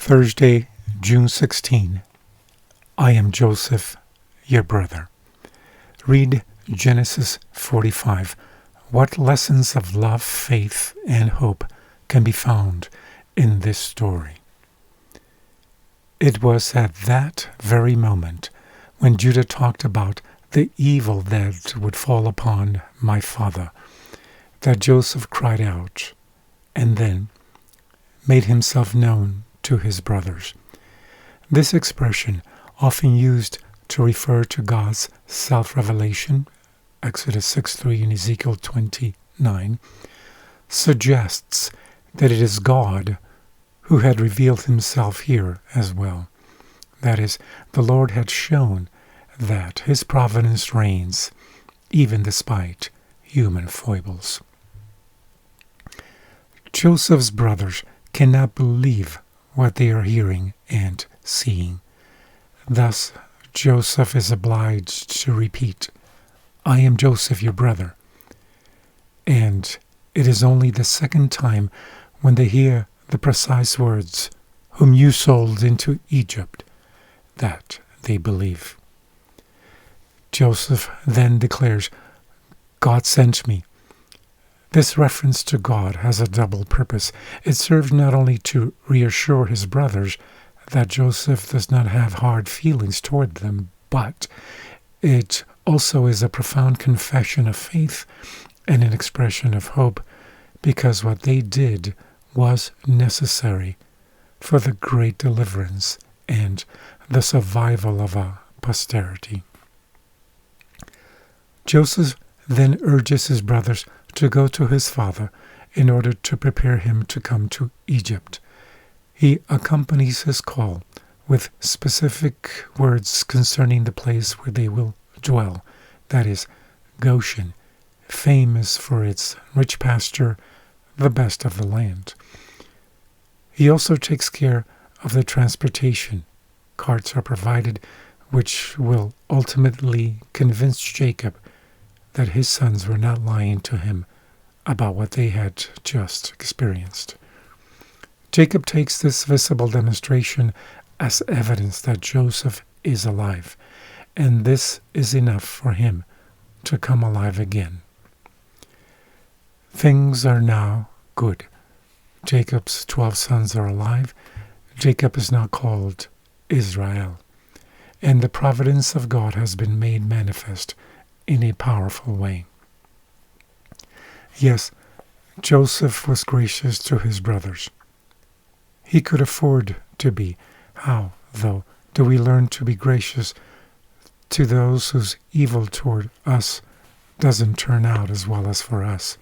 Thursday, June 16. I am Joseph, your brother. Read Genesis 45. What lessons of love, faith, and hope can be found in this story? It was at that very moment when Judah talked about the evil that would fall upon my father that Joseph cried out and then made himself known to his brothers. This expression, often used to refer to God's self-revelation, Exodus 6:3 and Ezekiel 29, suggests that it is God who had revealed himself here as well. That is, the Lord had shown that his providence reigns, even despite human foibles. Joseph's brothers cannot believe what they are hearing and seeing. Thus, Joseph is obliged to repeat, I am Joseph, your brother. And it is only the second time when they hear the precise words, whom you sold into Egypt, that they believe. Joseph then declares, God sent me. This reference to God has a double purpose. It serves not only to reassure his brothers that Joseph does not have hard feelings toward them, but it also is a profound confession of faith and an expression of hope, because what they did was necessary for the great deliverance and the survival of a posterity. Joseph then urges his brothers to go to his father in order to prepare him to come to Egypt. He accompanies his call with specific words concerning the place where they will dwell, that is, Goshen, famous for its rich pasture, the best of the land. He also takes care of the transportation. Carts are provided, which will ultimately convince Jacob that his sons were not lying to him about what they had just experienced. Jacob takes this visible demonstration as evidence that Joseph is alive, and this is enough for him to come alive again. Things are now good. Jacob's 12 sons are alive. Jacob is now called Israel, and the providence of God has been made manifest in a powerful way. Yes, Joseph was gracious to his brothers. He could afford to be. How, though, do we learn to be gracious to those whose evil toward us doesn't turn out as well as for us,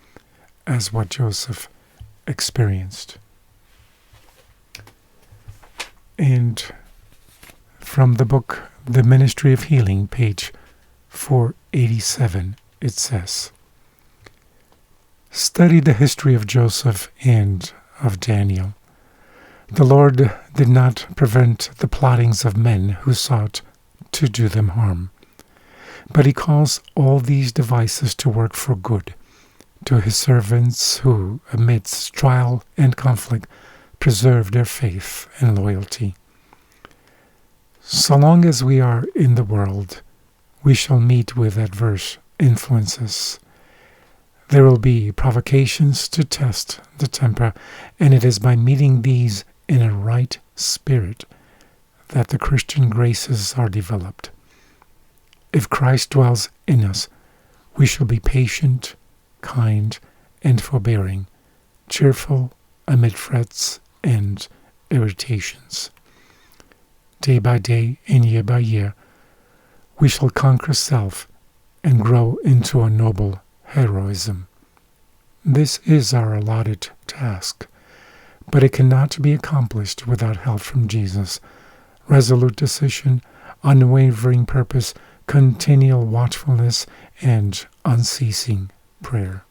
as what Joseph experienced? And from the book, The Ministry of Healing, page 487, it says, study the history of Joseph and of Daniel. The Lord did not prevent the plottings of men who sought to do them harm, but he calls all these devices to work for good, to his servants who, amidst trial and conflict, preserve their faith and loyalty. So long as we are in the world, we shall meet with adverse influences. There will be provocations to test the temper, and it is by meeting these in a right spirit that the Christian graces are developed. If Christ dwells in us, we shall be patient, kind, and forbearing, cheerful amid frets and irritations. Day by day and year by year, we shall conquer self and grow into a noble heroism. This is our allotted task, but it cannot be accomplished without help from Jesus. Resolute decision, unwavering purpose, continual watchfulness, and unceasing prayer.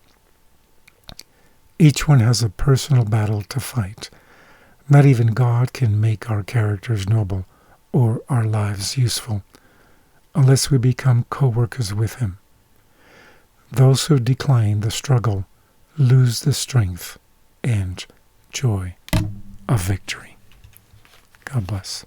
Each one has a personal battle to fight. Not even God can make our characters noble or our lives useful unless we become co-workers with him. Those who decline the struggle lose the strength and joy of victory. God bless.